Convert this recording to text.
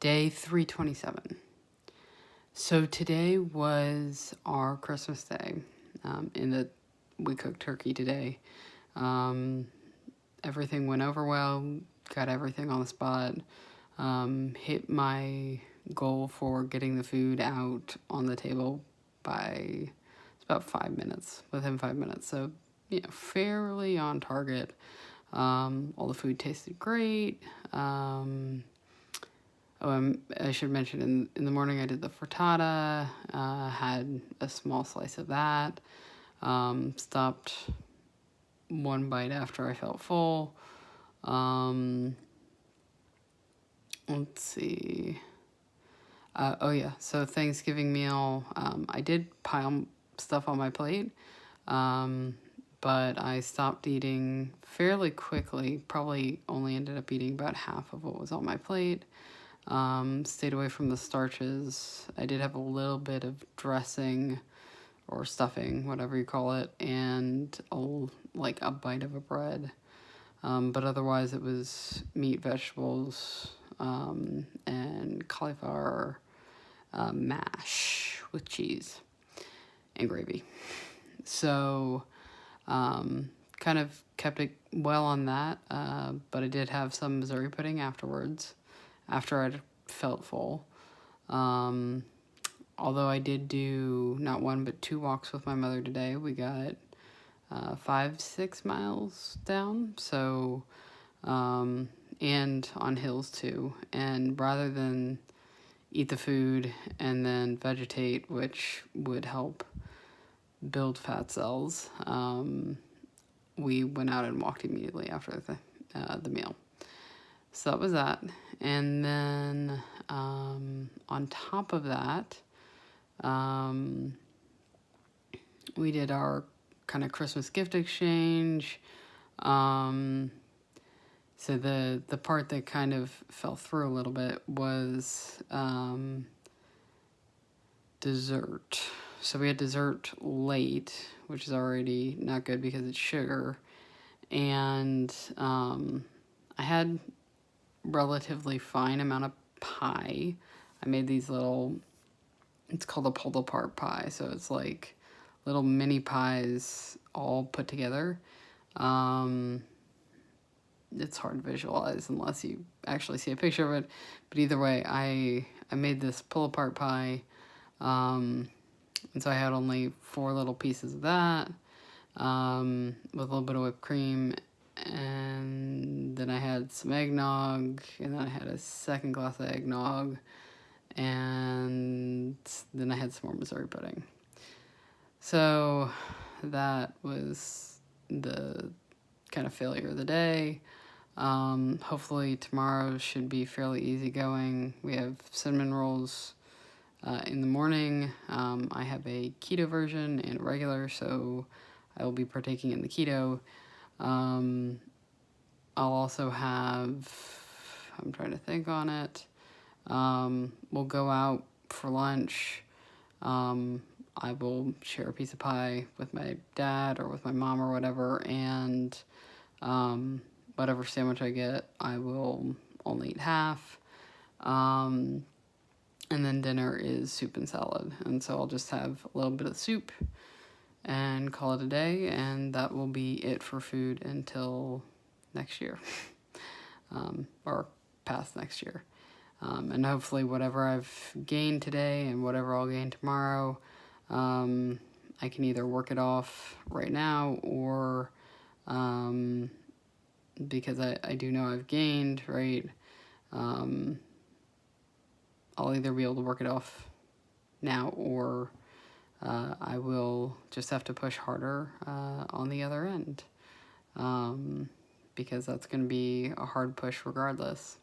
Day 327. So today was our Christmas day, in that we cooked turkey today. Everything went over well, got everything on the spot, hit my goal for getting the food out on the table by about 5 minutes, within 5 minutes. So, fairly on target. All the food tasted great. I should mention in the morning I did the frittata, had a small slice of that, stopped one bite after I felt full. Let's see. So Thanksgiving meal, I did pile stuff on my plate, but I stopped eating fairly quickly, probably only ended up eating about half of what was on my plate. Stayed away from the starches. I did have a little bit of dressing or stuffing, whatever you call it, and a bite of a bread. But otherwise it was meat, vegetables, and cauliflower mash with cheese and gravy. So, kind of kept it well on that, but I did have some Missouri pudding afterwards, after I felt full. Although I did do not one but 2 walks with my mother today. We got 5-6 miles down, so and on hills too. And rather than eat the food and then vegetate, which would help build fat cells, we went out and walked immediately after the meal. So that was that. And then on top of that, we did our kind of Christmas gift exchange. So the part that kind of fell through a little bit was dessert. So we had dessert late, which is already not good because it's sugar. And I had relatively fine amount of pie. I made these it's called a pulled apart pie. So it's like little mini pies all put together. It's hard to visualize unless you actually see a picture of it. But either way, I made this pull apart pie. And so I had only 4 little pieces of that, with a little bit of whipped cream. And then I had some eggnog, and then I had a second glass of eggnog, and then I had some more Missouri pudding. So that was the kind of failure of the day. Hopefully tomorrow should be fairly easygoing. We have cinnamon rolls in the morning. I have a keto version and a regular, so I will be partaking in the keto. I'll also have, I'm trying to think on it. We'll go out for lunch. I will share a piece of pie with my dad or with my mom or whatever, and whatever sandwich I get, I will only eat half. And then dinner is soup and salad, and so I'll just have a little bit of soup and call it a day, and that will be it for food until next year, or past next year. And hopefully whatever I've gained today and whatever I'll gain tomorrow, I can either work it off right now, or because I do know I've gained, right, I'll either be able to work it off now, or I will just have to push harder on the other end, because that's going to be a hard push regardless.